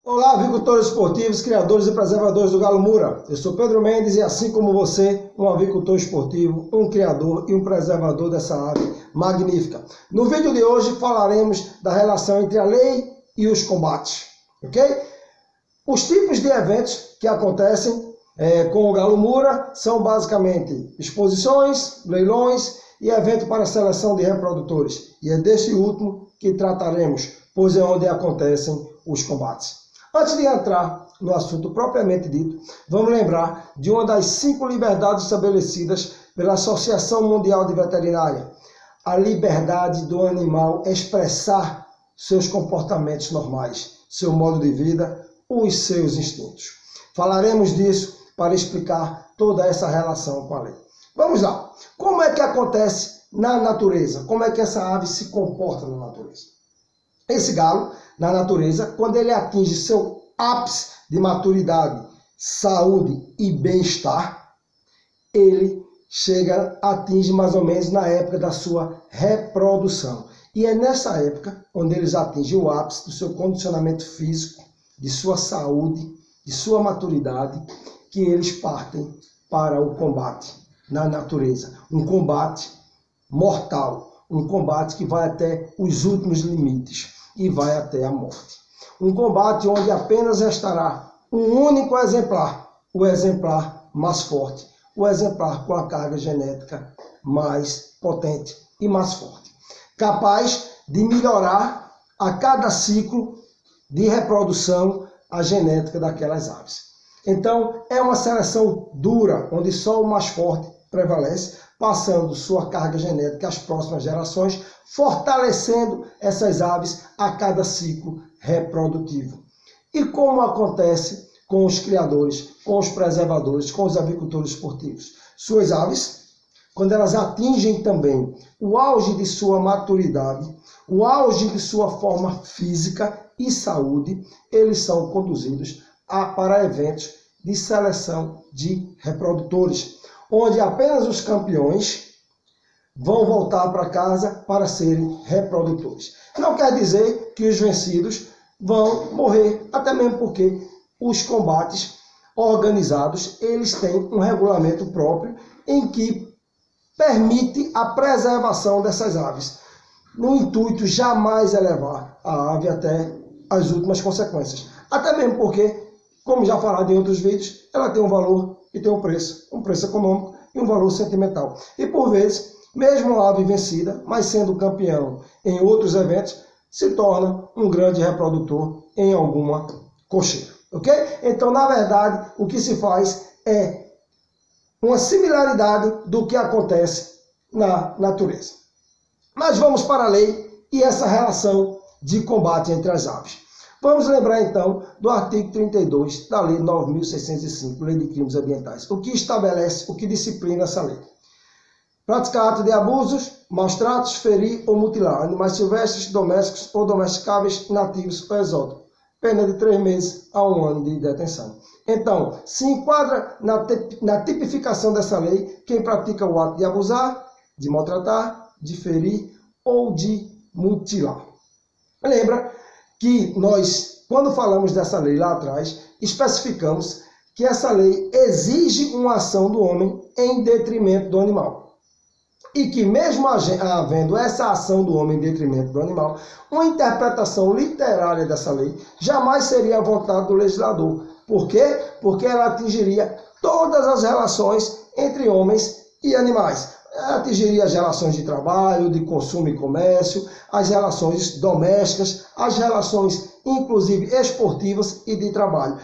Olá, avicultores esportivos, criadores e preservadores do Galo Mura. Eu sou Pedro Mendes e, assim como você, um avicultor esportivo, um criador e um preservador dessa ave magnífica. No vídeo de hoje falaremos da relação entre a lei e os combates, ok? Os tipos de eventos que acontecem com o Galo Mura são basicamente exposições, leilões e evento para seleção de reprodutores. E é deste último que trataremos, pois é onde acontecem os combates. Antes de entrar no assunto propriamente dito, vamos lembrar de uma das 5 liberdades estabelecidas pela Associação Mundial de Veterinária: a liberdade do animal expressar seus comportamentos normais, seu modo de vida, os seus instintos. Falaremos disso para explicar toda essa relação com a lei. Vamos lá. Como é que acontece na natureza? Como é que essa ave se comporta na natureza? Esse galo, na natureza, quando ele atinge seu ápice de maturidade, saúde e bem-estar, ele atinge mais ou menos na época da sua reprodução. E é nessa época onde eles atingem o ápice do seu condicionamento físico, de sua saúde, de sua maturidade, que eles partem para o combate na natureza. Um combate mortal, um combate que vai até os últimos limites e vai até a morte. Um combate onde apenas restará um único exemplar, o exemplar mais forte, o exemplar com a carga genética mais potente e mais forte, capaz de melhorar a cada ciclo de reprodução a genética daquelas aves. Então, é uma seleção dura, onde só o mais forte prevalece, passando sua carga genética às próximas gerações, fortalecendo essas aves a cada ciclo reprodutivo. E como acontece com os criadores, com os preservadores, com os avicultores esportivos? Suas aves, quando elas atingem também o auge de sua maturidade, o auge de sua forma física e saúde, eles são conduzidos para eventos de seleção de reprodutores, onde apenas os campeões vão voltar para casa para serem reprodutores. Não quer dizer que os vencidos vão morrer, até mesmo porque os combates organizados, eles têm um regulamento próprio em que permite a preservação dessas aves, no intuito jamais elevar a ave até as últimas consequências. Até mesmo porque, como já falado em outros vídeos, ela tem um valor e tem um preço econômico e um valor sentimental. E por vezes, mesmo a ave vencida, mas sendo campeão em outros eventos, se torna um grande reprodutor em alguma cocheira, ok? Então, na verdade, o que se faz é uma similaridade do que acontece na natureza. Mas vamos para a lei e essa relação de combate entre as aves. Vamos lembrar, então, do artigo 32 da Lei 9.605, Lei de Crimes Ambientais. O que estabelece, o que disciplina essa lei? Praticar ato de abusos, maus tratos, ferir ou mutilar animais silvestres, domésticos ou domesticáveis, nativos ou exóticos. Pena de 3 meses a 1 ano de detenção. Então, se enquadra na tipificação dessa lei quem pratica o ato de abusar, de maltratar, de ferir ou de mutilar. Lembra que nós, quando falamos dessa lei lá atrás, especificamos que essa lei exige uma ação do homem em detrimento do animal. E que mesmo havendo essa ação do homem em detrimento do animal, uma interpretação literária dessa lei jamais seria a vontade do legislador. Por quê? Porque ela atingiria todas as relações entre homens e animais. Ela atingiria as relações de trabalho, de consumo e comércio, as relações domésticas, as relações inclusive esportivas e de trabalho.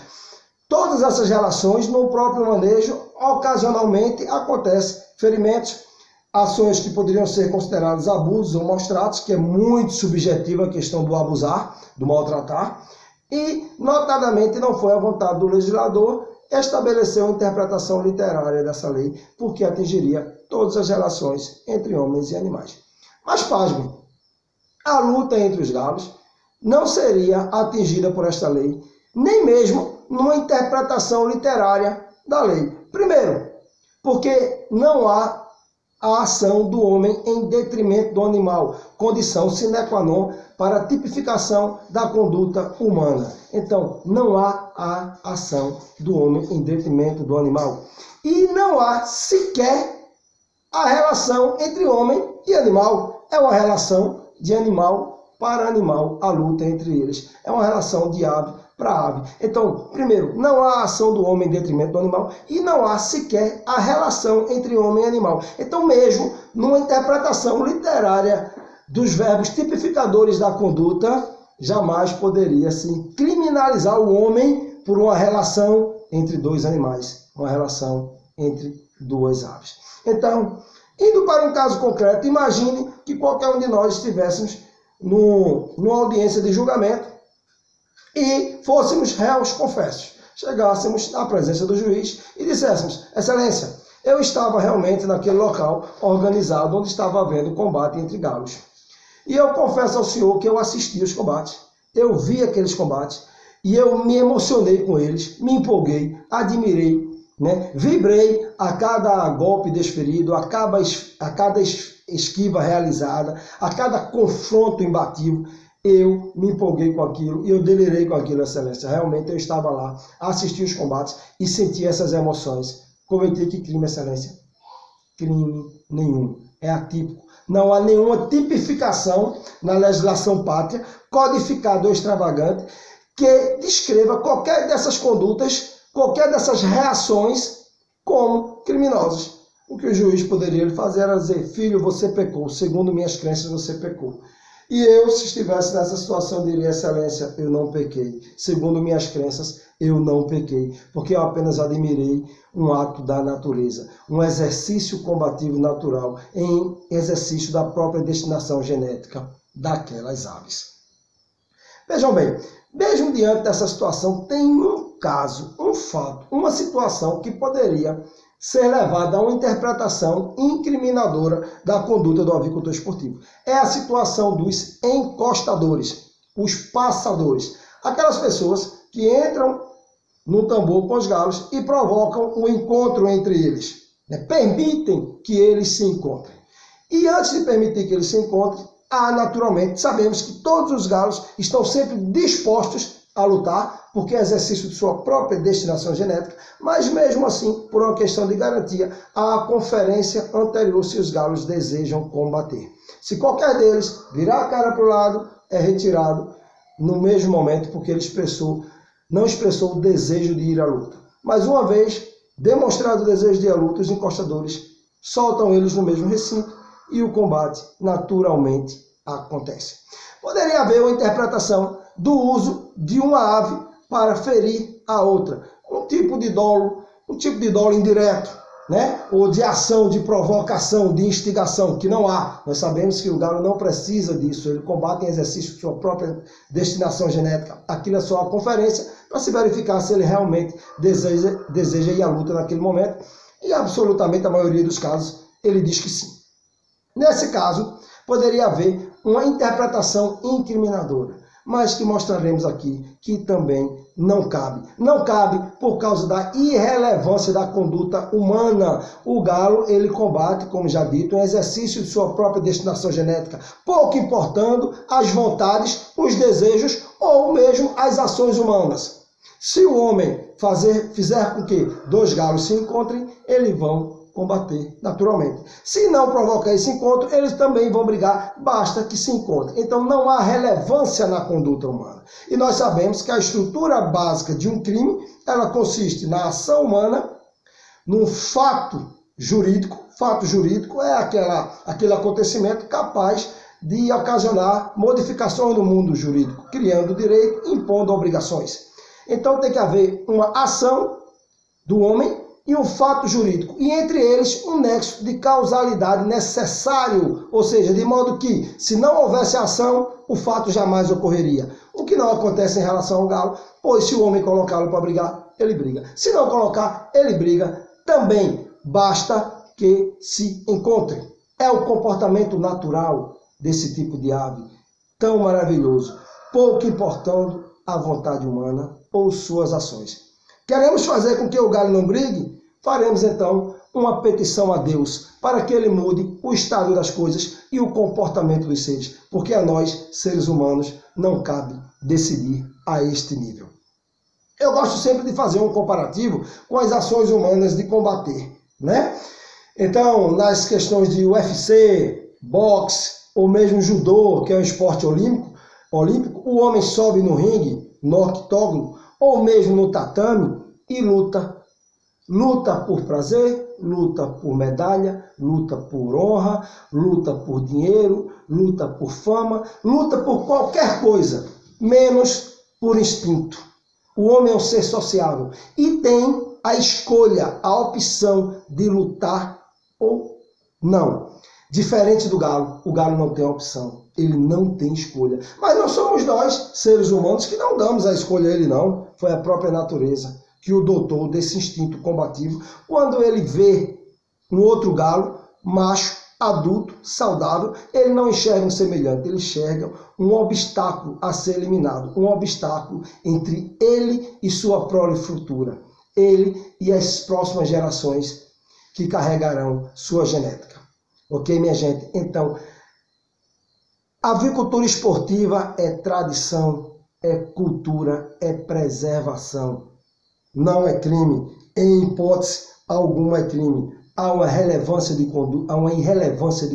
Todas essas relações, no próprio manejo, ocasionalmente acontecem ferimentos, ações que poderiam ser consideradas abusos ou maus tratos, que é muito subjetiva a questão do abusar, do maltratar, e, notadamente, não foi a vontade do legislador estabelecer uma interpretação literária dessa lei, porque atingiria todas as relações entre homens e animais. Mas, pasmem, a luta entre os galos não seria atingida por esta lei, nem mesmo numa interpretação literária da lei. Primeiro, porque não há a ação do homem em detrimento do animal, condição sine qua non para a tipificação da conduta humana. Então, não há a ação do homem em detrimento do animal. E não há sequer a relação entre homem e animal. É uma relação de animal para animal, a luta entre eles. É uma relação de ave para ave. Então, primeiro, não há ação do homem em detrimento do animal e não há sequer a relação entre homem e animal. Então, mesmo numa interpretação literária dos verbos tipificadores da conduta, jamais poderia se criminalizar o homem por uma relação entre dois animais, uma relação entre duas aves. Então, indo para um caso concreto, imagine que qualquer um de nós estivéssemos numa audiência de julgamento e fôssemos réus confessos. Chegássemos à presença do juiz e disséssemos: Excelência, eu estava realmente naquele local organizado onde estava havendo combate entre galos. E eu confesso ao senhor que eu assisti os combates, eu vi aqueles combates e eu me emocionei com eles, me empolguei, admirei, vibrei a cada golpe desferido, a cada esquiva realizada, a cada confronto imbatível. Eu me empolguei com aquilo e eu delirei com aquilo, Excelência. Realmente eu estava lá, assisti os combates e senti essas emoções. Cometi que crime, Excelência? Crime nenhum. É atípico. Não há nenhuma tipificação na legislação pátria, codificada ou extravagante, que descreva qualquer dessas condutas, qualquer dessas reações como criminosas. O que o juiz poderia fazer era dizer: filho, você pecou, segundo minhas crenças você pecou. E eu, se estivesse nessa situação, diria: Excelência, eu não pequei. Segundo minhas crenças, eu não pequei, porque eu apenas admirei um ato da natureza, um exercício combativo natural, em exercício da própria destinação genética daquelas aves. Vejam bem, mesmo diante dessa situação, tem um caso, um fato, uma situação que poderia ser levada a uma interpretação incriminadora da conduta do avicultor esportivo. É a situação dos encostadores, os passadores, aquelas pessoas que entram no tambor com os galos e provocam um encontro entre eles, permitem que eles se encontrem. E antes de permitir que eles se encontrem, naturalmente, sabemos que todos os galos estão sempre dispostos a lutar, porque é exercício de sua própria destinação genética, mas mesmo assim, por uma questão de garantia, há a conferência anterior se os galos desejam combater. Se qualquer deles virar a cara para o lado, é retirado no mesmo momento, porque ele não expressou o desejo de ir à luta. Mas uma vez demonstrado o desejo de ir à luta, os encostadores soltam eles no mesmo recinto e o combate naturalmente acontece. Poderia haver uma interpretação do uso de uma ave para ferir a outra. Um tipo de dolo indireto, ou de ação, de provocação, de instigação, que não há. Nós sabemos que o galo não precisa disso, ele combate em exercício de sua própria destinação genética. Aquilo é só a conferência para se verificar se ele realmente deseja ir à luta naquele momento, e absolutamente a maioria dos casos ele diz que sim. Nesse caso, poderia haver uma interpretação incriminadora, mas que mostraremos aqui que também não cabe. Não cabe por causa da irrelevância da conduta humana. O galo, ele combate, como já dito, um exercício de sua própria destinação genética, pouco importando as vontades, os desejos ou mesmo as ações humanas. Se o homem fizer com que dois galos se encontrem, eles vão combater naturalmente. Se não provocar esse encontro, eles também vão brigar, basta que se encontrem. Então não há relevância na conduta humana. E nós sabemos que a estrutura básica de um crime, ela consiste na ação humana, num fato jurídico. Fato jurídico é aquele acontecimento capaz de ocasionar modificações no mundo jurídico, criando direito, impondo obrigações. Então tem que haver uma ação do homem e um fato jurídico, e entre eles um nexo de causalidade necessário, ou seja, de modo que, se não houvesse ação, o fato jamais ocorreria. O que não acontece em relação ao galo, pois se o homem colocá-lo para brigar, ele briga. Se não colocar, ele briga também, basta que se encontrem. É o comportamento natural desse tipo de ave, tão maravilhoso, pouco importando a vontade humana ou suas ações. Queremos fazer com que o galo não brigue? Faremos então uma petição a Deus para que Ele mude o estado das coisas e o comportamento dos seres, porque a nós, seres humanos, não cabe decidir a este nível. Eu gosto sempre de fazer um comparativo com as ações humanas de combater, né? Então, nas questões de UFC, boxe ou mesmo judô, que é um esporte olímpico, o homem sobe no ringue, no octógono, ou mesmo no tatame e luta. Luta por prazer, luta por medalha, luta por honra, luta por dinheiro, luta por fama, luta por qualquer coisa, menos por instinto. O homem é um ser sociável e tem a escolha, a opção de lutar ou não. Diferente do galo, o galo não tem opção, ele não tem escolha. Mas não somos nós, seres humanos, que não damos a escolha a ele não. Foi a própria natureza que o dotou desse instinto combativo quando ele vê um outro galo, macho, adulto, saudável, ele não enxerga um semelhante, ele enxerga um obstáculo a ser eliminado, um obstáculo entre ele e sua prole futura, ele e as próximas gerações que carregarão sua genética. Ok, minha gente? Então, a avicultura esportiva é tradição, é cultura, é preservação. Não é crime, em hipótese alguma é crime. Há uma irrelevância de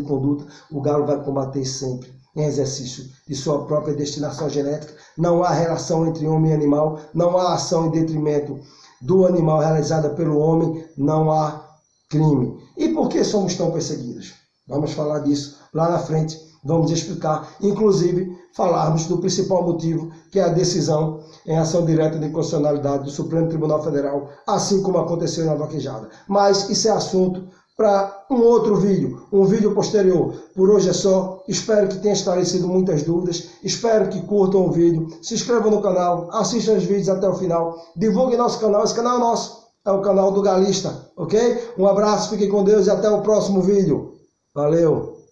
conduta, o galo vai combater sempre em exercício de sua própria destinação genética. Não há relação entre homem e animal, não há ação em detrimento do animal realizada pelo homem, não há crime. E por que somos tão perseguidos? Vamos falar disso lá na frente, vamos explicar, inclusive falarmos do principal motivo, que é a decisão em ação direta de inconstitucionalidade do Supremo Tribunal Federal, assim como aconteceu na vaquejada. Mas isso é assunto para um outro vídeo, um vídeo posterior. Por hoje é só, espero que tenha esclarecido muitas dúvidas, espero que curtam o vídeo, se inscrevam no canal, assistam os vídeos até o final, divulguem nosso canal, esse canal é nosso, é o canal do Galista, ok? Um abraço, fiquem com Deus e até o próximo vídeo. Valeu!